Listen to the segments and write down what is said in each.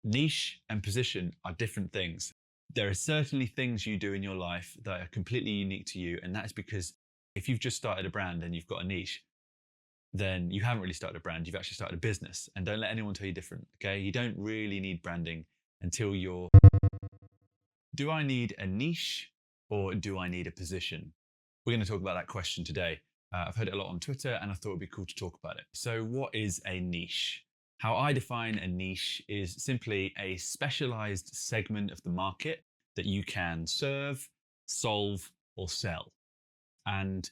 Niche and position are different things. There are certainly things you do in your life that are completely unique to you. And that is because if you've just started a brand and you've got a niche, then you haven't really started a brand. You've actually started a business. And don't let anyone tell you different. Okay. You don't really need branding until you're. Do I need a niche or do I need a position? We're going to talk about that question today. I've heard it a lot on Twitter and I thought it'd be cool to talk about it. So, what is a niche? How I define a niche is simply a specialized segment of the market that you can serve, solve, or sell. And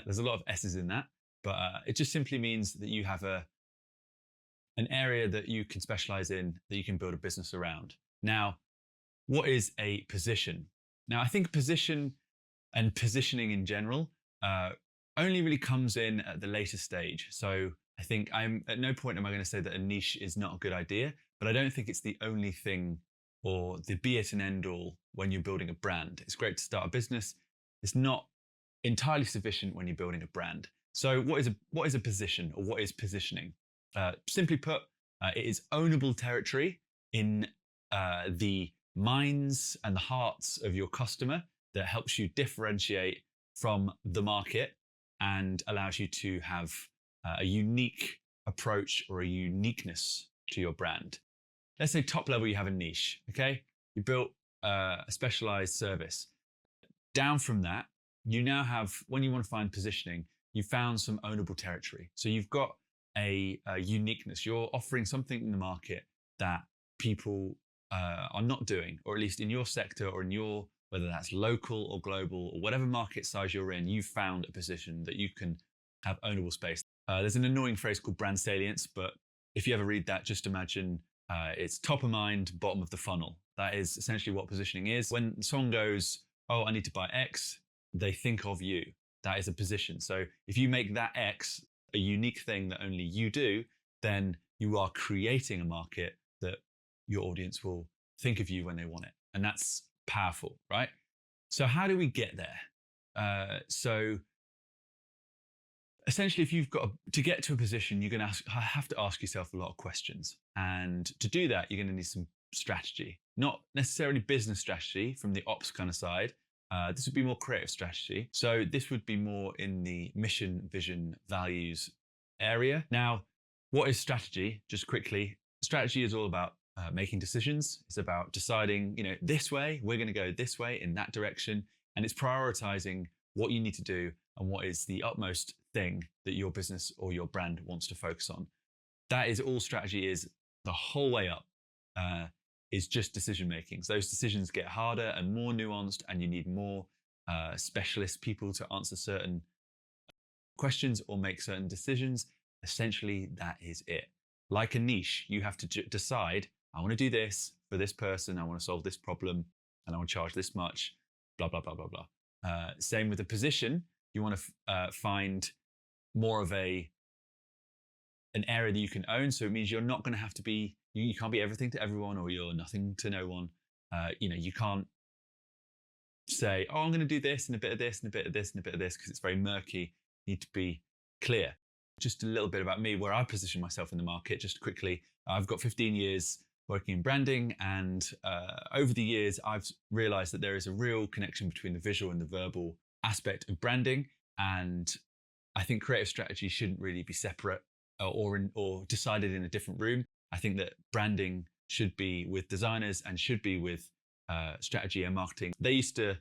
there's a lot of S's in that, but it just simply means that you have an area that you can specialize in, that you can build a business around. Now, what is a position? Now, I think position and positioning in general only really comes in at the later stage. So I think I'm at no point am I going to say that a niche is not a good idea, but I don't think it's the only thing or the be it and end all when you're building a brand. It's great to start a business. It's not entirely sufficient when you're building a brand. So what is a position or what is positioning? Simply put, it is ownable territory in the minds and the hearts of your customer that helps you differentiate from the market and allows you to have a unique approach or a uniqueness to your brand. Let's say top level, you have a niche, okay? You built a specialized service. Down from that, you now have, when you want to find positioning, you found some ownable territory. So you've got a uniqueness. You're offering something in the market that people are not doing, or at least in your sector or in your, whether that's local or global or whatever market size you're in, you've found a position that you can have ownable space. There's an annoying phrase called brand salience, but if you ever read that, just imagine it's top of mind, bottom of the funnel. That is essentially what positioning is. When someone goes, oh, I need to buy X, they think of you. That is a position. So if you make that X a unique thing that only you do, then you are creating a market that your audience will think of you when they want it. And that's powerful, right? So how do we get there? So essentially, if you've got to get to a position, you're going to have to ask yourself a lot of questions. And to do that, you're going to need some strategy, not necessarily business strategy from the ops kind of side. This would be more creative strategy. So this would be more in the mission, vision, values area. Now, what is strategy? Just quickly, strategy is all about making decisions. It's about deciding, this way, we're going to go this way in that direction. And it's prioritizing what you need to do and what is the utmost thing that your business or your brand wants to focus on. That is all strategy is the whole way up. Is just decision making. So those decisions get harder and more nuanced, and you need more specialist people to answer certain questions or make certain decisions. Essentially, that is it. Like a niche, you have to decide, I want to do this for this person, I want to solve this problem, and I want to charge this much, blah, blah, blah, blah, blah. Same with a position. You want to find more of an area that you can own. So it means you're not going to have to be, you can't be everything to everyone or you're nothing to no one. You can't say, oh, I'm going to do this and a bit of this and a bit of this and a bit of this because it's very murky. You need to be clear. Just a little bit about me, where I position myself in the market. Just quickly, I've got 15 years working in branding, and over the years, I've realized that there is a real connection between the visual and the verbal aspect of branding. And I think creative strategy shouldn't really be separate or decided in a different room. I think that branding should be with designers and should be with strategy and marketing. They used to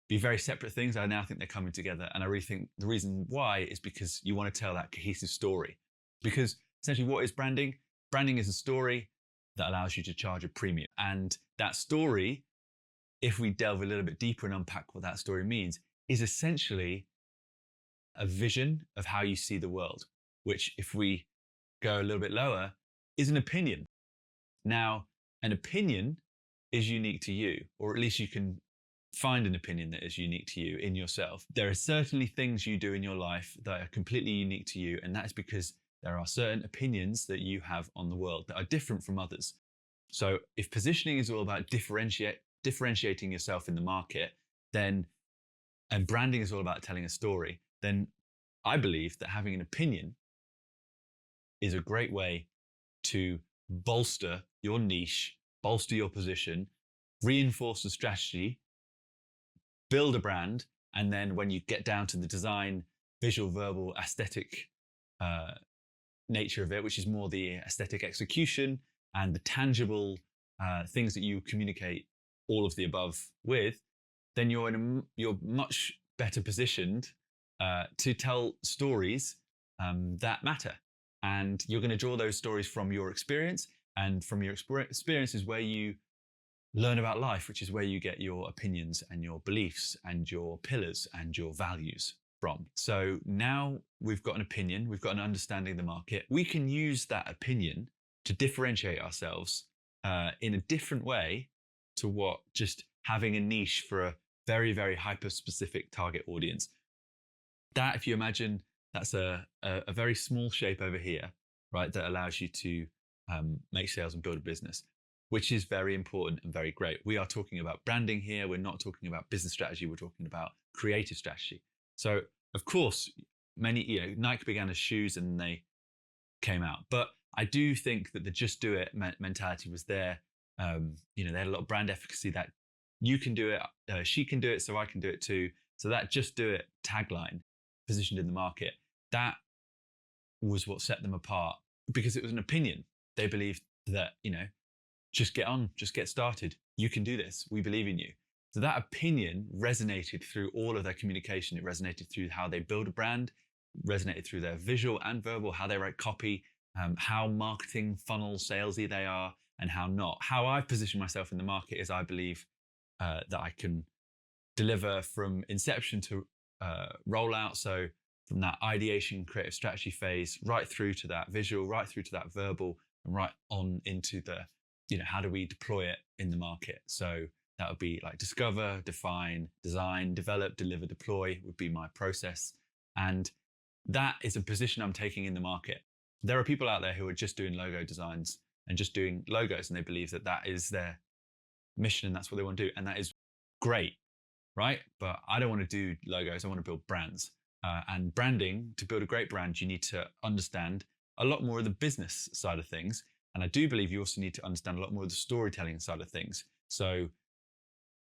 be very separate things. I now think they're coming together. And I really think the reason why is because you want to tell that cohesive story. Because essentially, what is branding? Branding is a story that allows you to charge a premium. And that story, if we delve a little bit deeper and unpack what that story means, is essentially a vision of how you see the world, which, if we go a little bit lower, is an opinion. Now, an opinion is unique to you, or at least you can find an opinion that is unique to you in yourself. There are certainly things you do in your life that are completely unique to you, and that is because there are certain opinions that you have on the world that are different from others. So if positioning is all about differentiating yourself in the market, then, and branding is all about telling a story, then I believe that having an opinion is a great way to bolster your niche bolster your position, reinforce the strategy, build a brand, and then when you get down to the design, visual, verbal, aesthetic nature of it, which is more the aesthetic execution and the tangible things that you communicate all of the above with, then you're much better positioned to tell stories that matter. And you're going to draw those stories from your experience, and from your experience is where you learn about life, which is where you get your opinions and your beliefs and your pillars and your values from. So now we've got an opinion, we've got an understanding of the market. We can use that opinion to differentiate ourselves in a different way to what just having a niche for a very, very hyper-specific target audience. That, if you imagine, that's a very small shape over here, right, that allows you to make sales and build a business, which is very important and very great. We are talking about branding here. We're not talking about business strategy. We're talking about creative strategy. So, of course, Nike began as shoes and they came out. But I do think that the just do it mentality was there. They had a lot of brand efficacy that you can do it, she can do it, so I can do it too. So that just do it tagline positioned in the market, that was what set them apart, because it was an opinion. They believed that, just get on, just get started. You can do this. We believe in you. So that opinion resonated through all of their communication. It resonated through how they build a brand, resonated through their visual and verbal, how they write copy, how marketing funnel salesy they are and how not. How I've positioned myself in the market is I believe that I can deliver from inception to rollout. So from that ideation, creative strategy phase, right through to that visual, right through to that verbal, and right on into the, how do we deploy it in the market? So that would be like discover, define, design, develop, deliver, deploy would be my process. And that is a position I'm taking in the market. There are people out there who are just doing logo designs and just doing logos, and they believe that that is their mission and that's what they want to do. And that is great, right? But I don't want to do logos. I want to build brands. And branding, to build a great brand, you need to understand a lot more of the business side of things. And I do believe you also need to understand a lot more of the storytelling side of things. So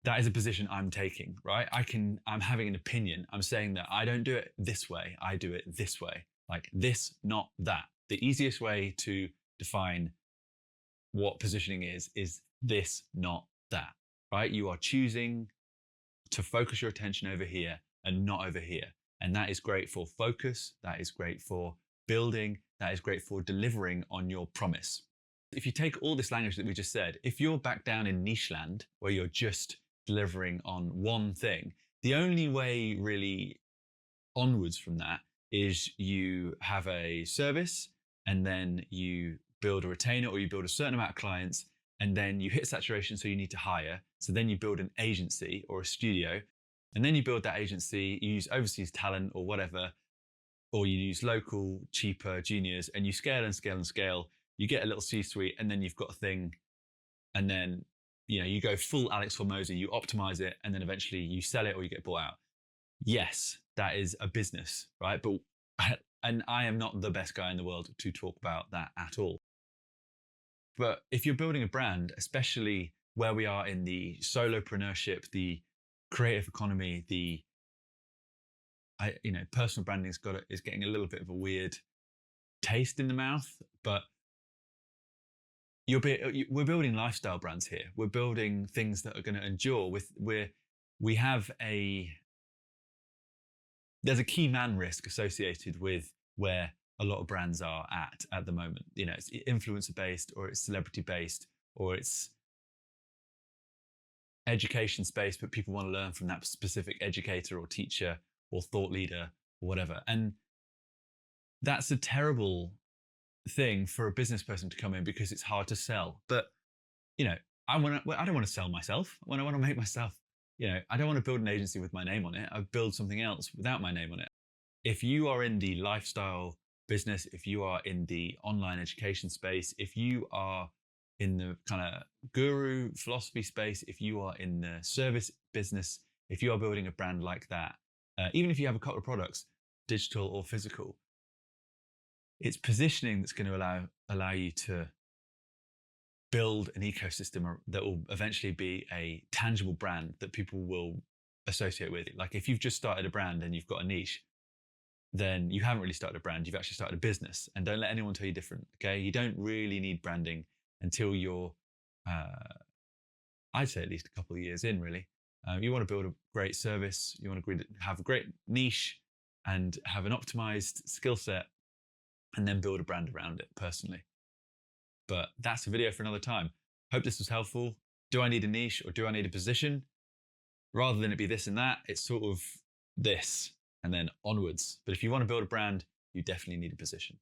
that is a position I'm taking, right? I'm having an opinion. I'm saying that I don't do it this way. I do it this way, like this, not that. The easiest way to define what positioning is this, not that, right? You are choosing to focus your attention over here and not over here. And that is great for focus. That is great for building. That is great for delivering on your promise. If you take all this language that we just said, if you're back down in niche land where you're just delivering on one thing, the only way really onwards from that is you have a service and then you build a retainer or you build a certain amount of clients and then you hit saturation, so you need to hire. So then you build an agency or a studio, and then you build that agency, you use overseas talent or whatever, or you use local, cheaper juniors, and you scale and scale and scale. You get a little C-suite, and then you've got a thing, and then you go full Alex Hormozy, you optimize it, and then eventually you sell it or you get bought out. Yes, that is a business, right? And I am not the best guy in the world to talk about that at all. But if you're building a brand, especially where we are in the solopreneurship, the creative economy, personal branding is getting a little bit of a weird taste in the mouth, but we're building lifestyle brands here. We're building things that are going to endure. There's a key man risk associated with where a lot of brands are at the moment. It's influencer based, or it's celebrity based, or it's education space, but people want to learn from that specific educator or teacher or thought leader or whatever. And that's a terrible thing for a business person to come in because it's hard to sell. But, I don't want to sell myself. When I want to make myself, I don't want to build an agency with my name on it. I build something else without my name on it. If you are in the lifestyle business, if you are in the online education space, if you are in the kind of guru philosophy space, if you are in the service business, if you are building a brand like that, even if you have a couple of products, digital or physical, it's positioning that's going to allow you to build an ecosystem that will eventually be a tangible brand that people will associate with. Like if you've just started a brand and you've got a niche, then you haven't really started a brand, you've actually started a business. And don't let anyone tell you different, okay? You don't really need branding until you're, I'd say at least a couple of years in, really. You want to build a great service, you want to have a great niche and have an optimized skill set, and then build a brand around it personally. But that's a video for another time. Hope this was helpful. Do I need a niche or do I need a position? Rather than it be this and that, it's sort of this and then onwards. But if you want to build a brand, you definitely need a position.